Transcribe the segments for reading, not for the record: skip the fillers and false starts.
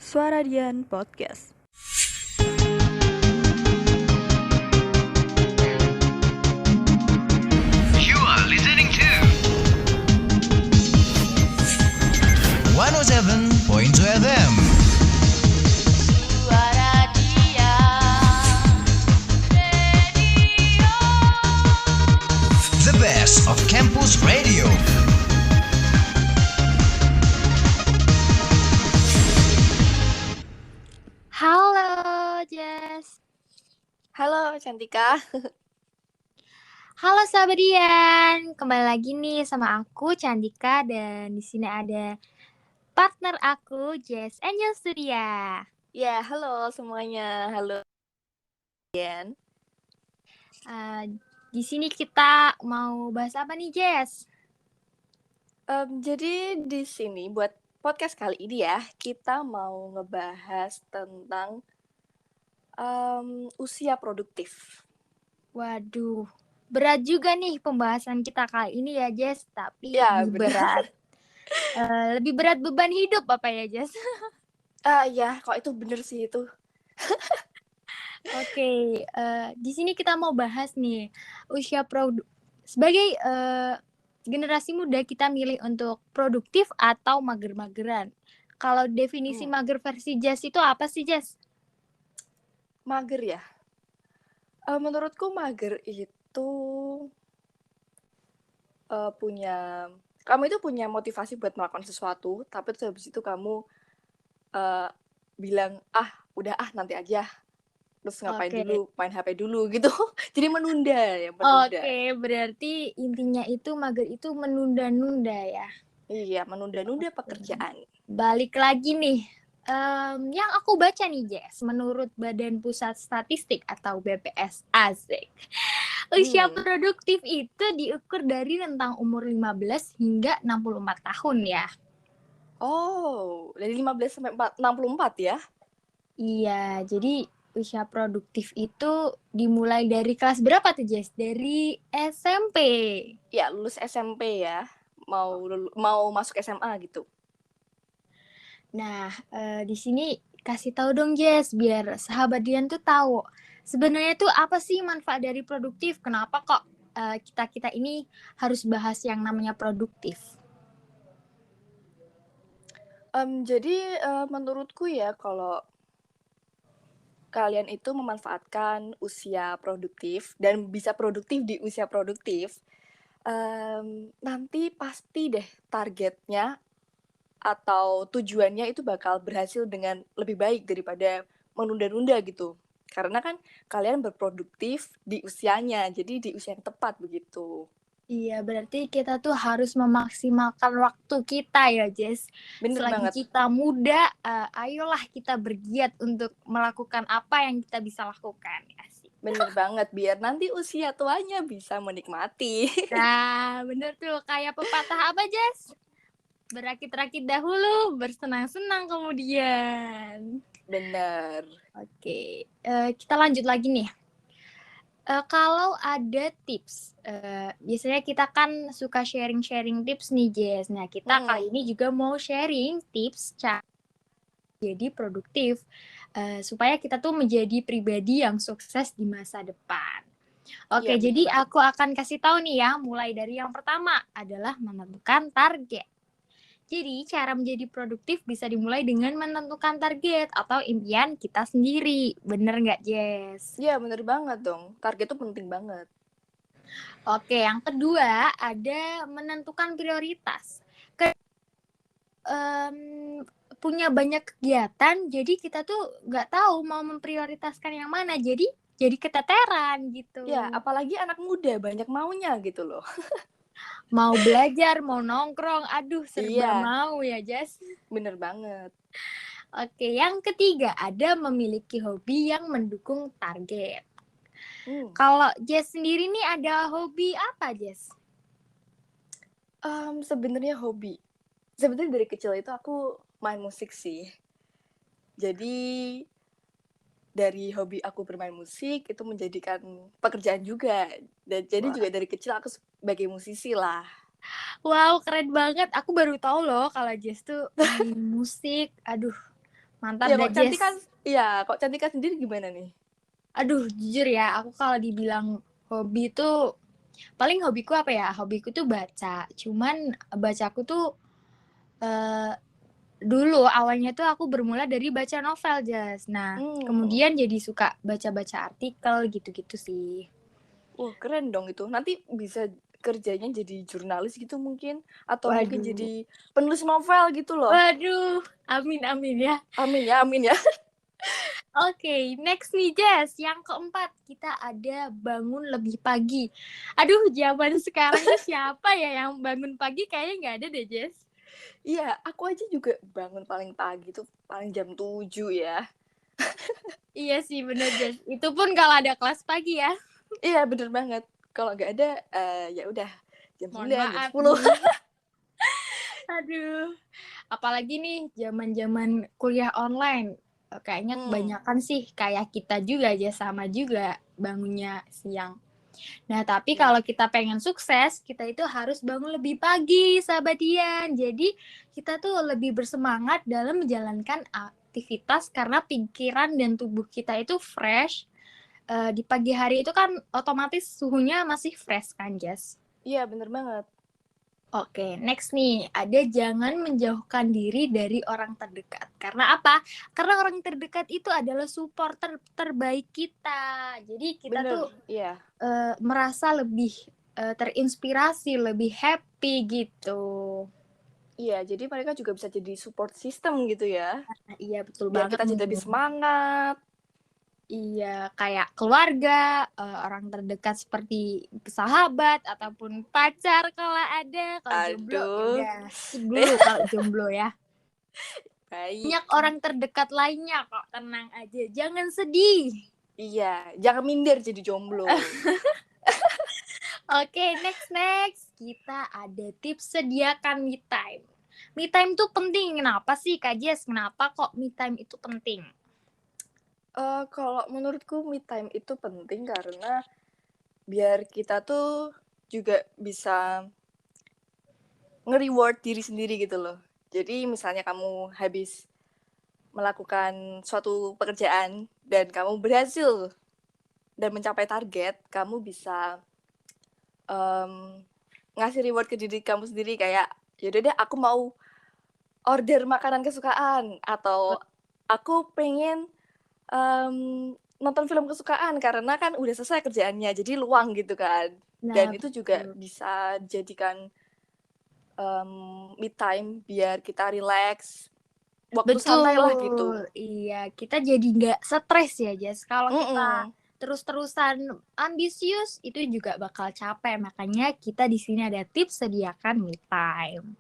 Suara Dian Podcast. You are listening to 107.2 FM. Suara dia radio. The best of campus radio. Halo Jess. Halo Cantika. Halo sahabat Dian. Kembali lagi nih sama aku Candika dan di sini ada partner aku Jess Angel Studia. Ya, halo semuanya. Halo Dian. Di sini kita mau bahas apa nih Jess? Jadi di sini buat podcast kali ini ya, kita mau ngebahas tentang usia produktif. Waduh, berat juga nih pembahasan kita kali ini ya Jess. Tapi Ya, lebih benar. berat. Lebih berat beban hidup apa ya Jess? Ya, kok itu bener sih itu. Oke, di sini kita mau bahas nih sebagai generasi muda kita milih untuk produktif atau mager-mageran. Kalau definisi mager versi Jess itu apa sih Jess? Mager ya. Menurutku mager itu kamu itu punya motivasi buat melakukan sesuatu, tapi terus habis itu kamu bilang udah nanti aja, terus ngapain Oke. dulu, main HP dulu gitu. Jadi menunda. Oke, berarti intinya itu mager itu menunda-nunda ya. Iya, menunda-nunda pekerjaan. Balik lagi nih, yang aku baca nih Jess, menurut Badan Pusat Statistik atau BPS asik. Usia produktif itu diukur dari rentang umur 15 hingga 64 tahun ya. Oh, dari 15 sampai 64 ya? Iya, jadi usia produktif itu dimulai dari kelas berapa tuh Jess? Dari SMP. Ya, lulus SMP ya. Mau masuk SMA gitu. Nah, di sini kasih tahu dong Jess, biar sahabat Dian tuh tahu sebenarnya tuh apa sih manfaat dari produktif? Kenapa kok kita ini harus bahas yang namanya produktif? Jadi menurutku ya, kalau kalian itu memanfaatkan usia produktif dan bisa produktif di usia produktif, nanti pasti deh targetnya atau tujuannya itu bakal berhasil dengan lebih baik daripada menunda-nunda gitu. Karena kan kalian berproduktif di usianya, jadi di usia yang tepat begitu. Iya, berarti kita tuh harus memaksimalkan waktu kita ya, Jess. Bener Selagi banget. kita muda, ayolah kita bergiat untuk melakukan apa yang kita bisa lakukan. Asik. Bener banget, biar nanti usia tuanya bisa menikmati. Nah, bener tuh. Kayak pepatah apa, Jess? Berakit-rakit dahulu, bersenang-senang kemudian. Bener. Oke, kita lanjut lagi nih. Kalau ada tips, biasanya kita kan suka sharing-sharing tips nih Jess. Nah kita kali ini juga mau sharing tips cara jadi produktif supaya kita tuh menjadi pribadi yang sukses di masa depan. Oke, Iya, jadi bener. aku akan kasih tahu nih ya, mulai dari yang pertama adalah menentukan target. Jadi, cara menjadi produktif bisa dimulai dengan menentukan target atau impian kita sendiri. Bener nggak, Jess? Iya, bener banget dong. Target itu penting banget. Oke, yang kedua ada menentukan prioritas. Punya banyak kegiatan, jadi kita tuh nggak tahu mau memprioritaskan yang mana. Jadi keteteran gitu. Ya, apalagi anak muda banyak maunya gitu loh. Mau belajar, mau nongkrong, aduh serba Iya. mau ya, Jess. Bener banget. Oke, yang ketiga ada memiliki hobi yang mendukung target. Kalau Jess sendiri nih ada hobi apa, Jess? Sebenarnya hobi. Sebenarnya dari kecil itu aku main musik sih. Jadi dari hobi aku bermain musik itu menjadikan pekerjaan juga. Dan jadi juga dari kecil aku sebagai musisi lah. Wow, keren banget. Aku baru tahu loh kalau Jess tuh main musik. Aduh, Mantap Ya dah, kok cantikan, Jess. kok cantikan sendiri gimana nih? Aduh, jujur ya, aku kalau dibilang hobi tuh, paling hobiku apa ya? Hobiku tuh baca. Cuman bacaku tuh eh, dulu awalnya tuh aku bermula dari baca novel, Jas. Nah, Hmm. kemudian jadi suka baca-baca artikel gitu-gitu sih. Wah, keren dong itu. Nanti bisa kerjanya jadi jurnalis gitu mungkin, atau mungkin Waduh. jadi penulis novel gitu loh. Waduh, amin amin ya. Amin ya, amin ya. Oke, next nih Jess. Yang keempat, kita ada bangun lebih pagi. Aduh, zaman sekarang tuh siapa ya yang bangun pagi? Kayaknya nggak ada deh, Jess. Iya, aku aja juga bangun paling pagi tuh paling jam 7 ya. Iya sih, bener Jess. Itu pun kalau ada kelas pagi ya. Iya, bener banget. Kalau nggak ada, ya udah jam Mohon 9, jam maaf 10. nih. Aduh. Apalagi nih zaman-zaman kuliah online. Kayaknya Hmm. kebanyakan sih kayak kita juga aja sama juga bangunnya siang. Nah, tapi Ya. kalau kita pengen sukses, kita itu harus bangun lebih pagi, sahabat Dian. Jadi, kita tuh lebih bersemangat dalam menjalankan aktivitas karena pikiran dan tubuh kita itu fresh. Di pagi hari itu kan otomatis suhunya masih fresh kan, Jess? Iya, bener banget. Oke, next nih, ada jangan menjauhkan diri dari orang terdekat. Karena apa? Karena orang terdekat itu adalah supporter terbaik kita. Jadi kita Bener, tuh iya. merasa lebih terinspirasi, lebih happy gitu. Iya, jadi mereka juga bisa jadi support system gitu ya. Nah, iya betul Biar banget kita jadi lebih nih. semangat. Iya, kayak keluarga, orang terdekat seperti sahabat ataupun pacar kalau ada. Kalau jomblo ya Aduh. udah skip dulu kalau jomblo ya. Baik. Banyak orang terdekat lainnya kok, tenang aja, jangan sedih. Iya, jangan minder jadi jomblo. Oke, next. Kita ada tips sediakan me time. Me time tuh penting. Kenapa sih, Kak Jess? Kenapa kok me time itu penting? Kalau menurutku me time itu penting karena biar kita tuh juga bisa nge-reward diri sendiri gitu loh. Jadi misalnya kamu habis melakukan suatu pekerjaan dan kamu berhasil dan mencapai target, kamu bisa ngasih reward ke diri kamu sendiri kayak, yaudah deh aku mau order makanan kesukaan atau aku pengen nonton film kesukaan karena kan udah selesai kerjaannya jadi luang gitu kan. Dan Nah, itu juga betul. bisa dijadikan me time biar kita relax, waktu santai lah gitu. Betul, iya. Kita jadi nggak stres ya, Jess. Kalau kita Mhm. terus-terusan ambisius, itu juga bakal capek. Makanya kita di sini ada tips sediakan me time.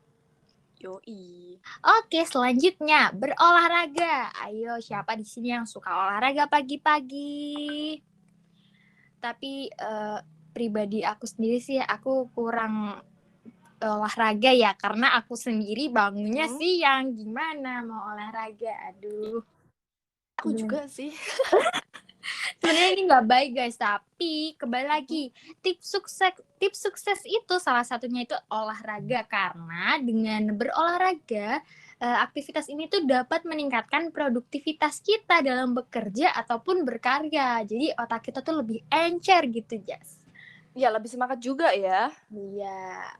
Yoi. Oke, selanjutnya berolahraga. Ayo, siapa di sini yang suka olahraga pagi-pagi? Tapi pribadi aku sendiri sih, aku kurang olahraga ya, karena aku sendiri bangunnya Mhm. siang. Gimana mau olahraga? Aduh. Aku juga sih. Sebenarnya ini nggak baik guys, tapi kembali lagi tips sukses itu salah satunya itu olahraga karena dengan berolahraga aktivitas ini tuh dapat meningkatkan produktivitas kita dalam bekerja ataupun berkarya. Jadi otak kita tuh lebih encer gitu, Jas. Ya lebih semangat juga ya. Iya.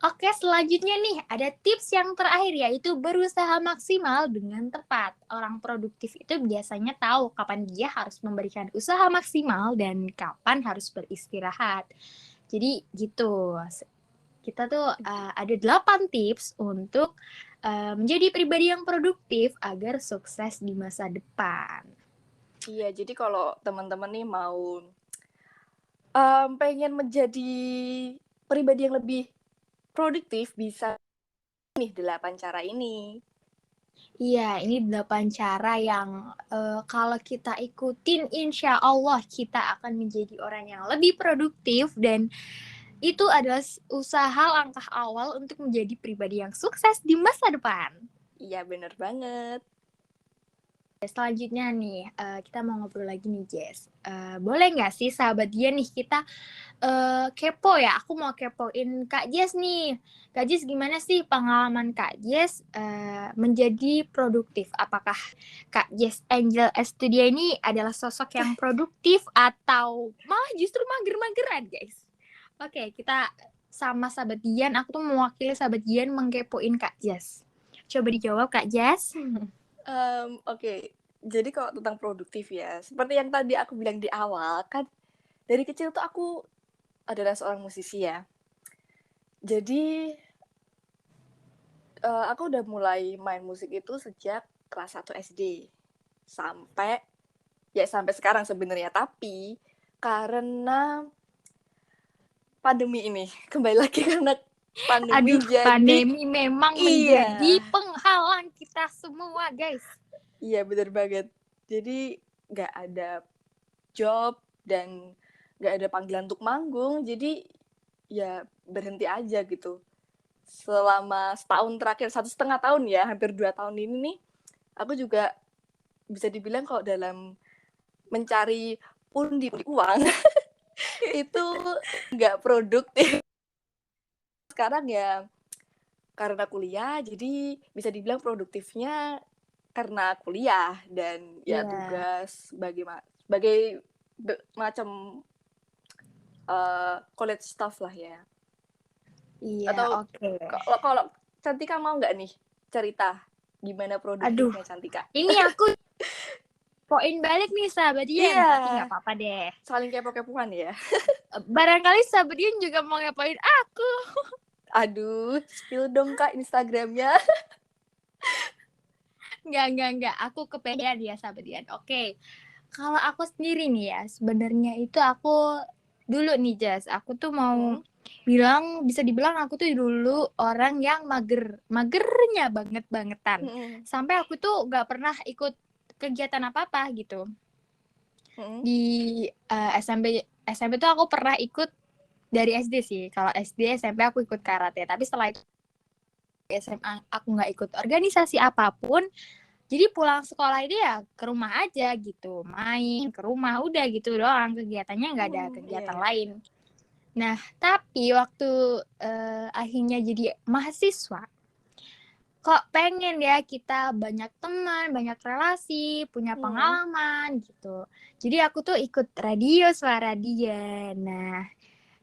Oke, selanjutnya nih ada tips yang terakhir yaitu berusaha maksimal dengan tepat. Orang produktif itu biasanya tahu kapan dia harus memberikan usaha maksimal dan kapan harus beristirahat. Jadi gitu. Kita tuh ada 8 tips untuk menjadi pribadi yang produktif agar sukses di masa depan. Iya, jadi kalau teman-teman nih mau pengen menjadi pribadi yang lebih produktif bisa nih 8 cara ini. Iya, ini 8 cara yang kalau kita ikutin, insya Allah kita akan menjadi orang yang lebih produktif dan itu adalah usaha langkah awal untuk menjadi pribadi yang sukses di masa depan. Iya, bener banget. Selanjutnya nih, kita mau ngobrol lagi nih, Jess. Boleh nggak sih sahabat dia nih kita kepo ya? Aku mau kepoin Kak Jess nih. Kak Jess, gimana sih pengalaman Kak Jess menjadi produktif? Apakah Kak Jess Angel Studio ini adalah sosok yang produktif atau malah justru mager-mageran, guys? Oke, kita sama sahabat Dian. Aku tuh mewakili sahabat Dian mengkepoin Kak Jess. Coba dijawab Kak Jess. Oke, jadi kalau tentang produktif ya, seperti yang tadi aku bilang di awal, kan dari kecil tuh aku adalah seorang musisi ya. Jadi aku udah mulai main musik itu sejak kelas 1 SD sampai sekarang sebenarnya. Tapi karena pandemi ini, kembali lagi karena pandemi, Aduh, jadi pandemi memang iya. menjadi penghalang kita semua, guys. Iya, bener banget. Jadi nggak ada job dan nggak ada panggilan untuk manggung, jadi ya berhenti aja gitu. Selama setahun terakhir, 1,5 tahun ya, hampir 2 tahun ini nih, aku juga bisa dibilang kalau dalam mencari pundi-pundi uang itu nggak produktif. Sekarang ya karena kuliah, jadi bisa dibilang produktifnya karena kuliah dan ya Iya. tugas sebagai macam college staff lah ya. Iya, Atau oke. kalau Cantika mau nggak nih cerita gimana produktifnya Cantika? Ini aku poin balik nih sahabat Dian, Iya, tapi nggak apa-apa deh. saling kepo-kepoan ya. Barangkali sahabat Dian juga mau ngepoin aku. Aduh, spill dong Kak Instagramnya. Enggak. Aku kepedean ya sahabat Dian. Oke. Kalau aku sendiri nih ya, sebenarnya itu aku dulu nih Jas, aku tuh mau bilang, bisa dibilang aku tuh dulu orang yang magernya bangetan. Sampai aku tuh gak pernah ikut kegiatan apa-apa gitu. Di SMP tuh aku pernah ikut dari SD sih. Kalau SD, SMP aku ikut karate. Tapi setelah itu SMA aku nggak ikut organisasi apapun. Jadi pulang sekolah itu ya ke rumah aja gitu, main ke rumah udah gitu doang, kegiatannya nggak ada kegiatan lain. Nah, tapi waktu akhirnya jadi mahasiswa, kok pengen ya kita banyak teman, banyak relasi, punya pengalaman gitu. Jadi aku tuh ikut radio Suara Dian. Nah,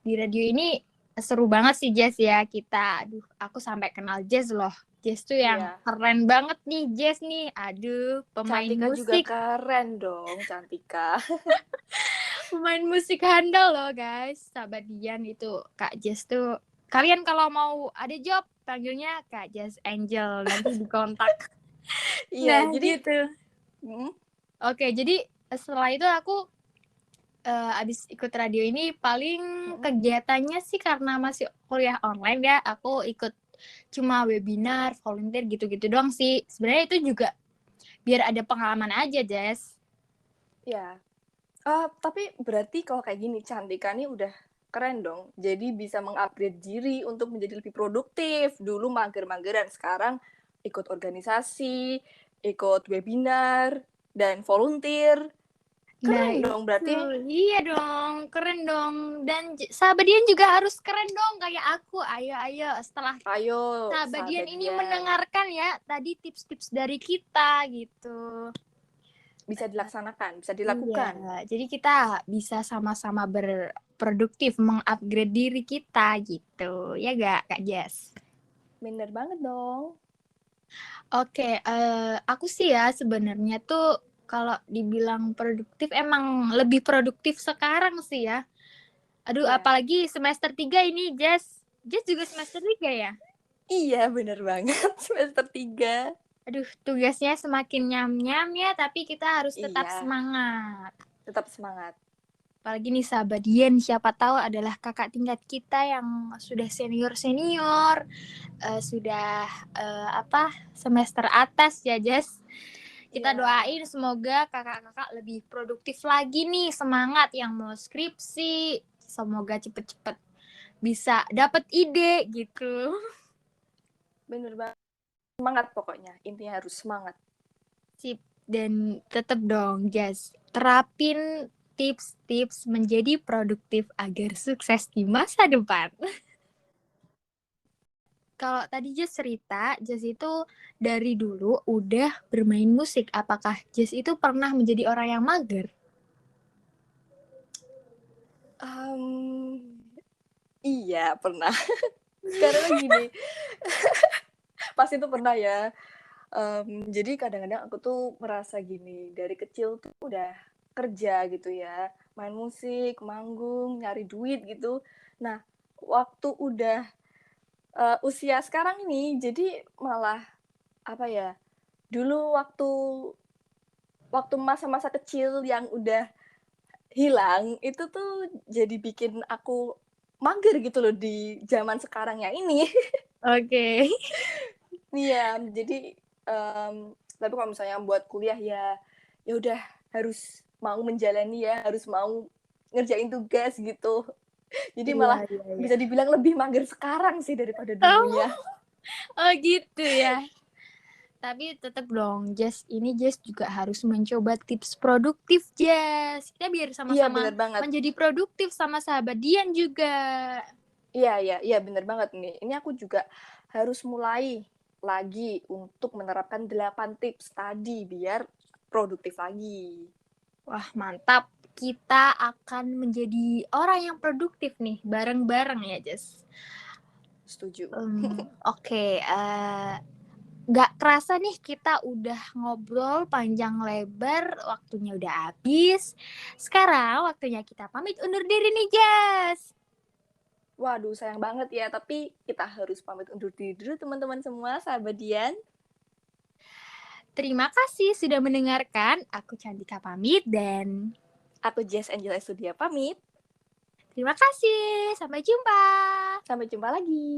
di radio ini seru banget sih Jess ya kita. Aduh, aku sampai kenal Jess loh. Jess tuh yang keren banget nih Jess nih. Aduh, pemain Cantika musik. juga keren dong, Cantika. Pemain musik handal loh guys. Sahabat Dian itu Kak Jess tuh. Kalian kalau mau ada job, panggilnya Kak Jess Angel. Nanti dikontak. Iya, Nah, jadi gitu. Oke, jadi setelah itu aku abis ikut radio ini paling kegiatannya sih karena masih kuliah online ya, aku ikut cuma webinar, volunteer gitu-gitu doang sih. Sebenarnya itu juga biar ada pengalaman aja, Jess. Ya. Tapi berarti kalau kayak gini Cantika nih udah keren dong. Jadi bisa mengupgrade diri untuk menjadi lebih produktif. Dulu mager-mageran, sekarang ikut organisasi, ikut webinar, dan volunteer. Keren dong berarti. Iya dong, keren dong. Dan sahabat Dian juga harus keren dong kayak aku. Ayo setelah sahabat Dian ini mendengarkan ya tadi tips-tips dari kita gitu. Bisa dilaksanakan, bisa dilakukan. Iya, jadi kita bisa sama-sama berproduktif, mengupgrade diri kita gitu. Ya gak Kak Jess? Bener banget dong. Oke, aku sih ya sebenarnya tuh kalau dibilang produktif emang lebih produktif sekarang sih ya. Aduh, apalagi semester 3 ini, Jess. Jess juga semester 3 ya? Iya, bener banget. Semester 3. Aduh, tugasnya semakin nyam-nyam ya, tapi kita harus tetap semangat. Tetap semangat. Apalagi nih sahabat Dian, siapa tahu adalah kakak tingkat kita yang sudah senior-senior, sudah semester atas ya, Jess. Kita doain semoga kakak-kakak lebih produktif lagi nih, semangat yang mau skripsi, semoga cepet-cepet bisa dapat ide gitu. Bener banget. Semangat pokoknya, intinya harus semangat. Sip. Dan tetap dong, Jas, terapin tips-tips menjadi produktif agar sukses di masa depan. Kalau tadi Jas cerita, Jas itu dari dulu udah bermain musik. Apakah Jas itu pernah menjadi orang yang mager? Iya pernah. Karena gini, pas itu pernah ya. Jadi kadang-kadang aku tuh merasa gini, dari kecil tuh udah kerja gitu ya, main musik, manggung, nyari duit gitu. Nah, waktu udah usia sekarang ini, jadi malah apa ya? Dulu waktu masa-masa kecil yang udah hilang, itu tuh jadi bikin aku mager gitu loh di zaman sekarang yang ini. Oke. Iya, jadi, tapi kalau misalnya buat kuliah ya, ya udah harus mau menjalani ya, harus mau ngerjain tugas gitu. Jadi Iya, malah iya, iya. bisa dibilang lebih mager sekarang sih daripada Oh, dulunya. oh gitu ya. Tapi tetap dong, Jas, ini Jas juga harus mencoba tips produktif, Jas. Kita biar Iya, sama-sama bener banget. menjadi produktif sama sahabat Dian juga. Iya iya iya, bener banget nih. Ini aku juga harus mulai lagi untuk menerapkan 8 tips tadi biar produktif lagi. Wah, mantap. Kita akan menjadi orang yang produktif nih, bareng-bareng ya, Jas. Setuju. Oke, nggak kerasa nih kita udah ngobrol panjang lebar, waktunya udah habis. Sekarang waktunya kita pamit undur diri nih, Jas. Waduh, sayang banget ya, tapi kita harus pamit undur diri dulu teman-teman semua, sahabat Dian. Terima kasih sudah mendengarkan. Aku Cantika pamit dan Aku Jess Angela Studia pamit. terima kasih. Sampai jumpa. Sampai jumpa lagi.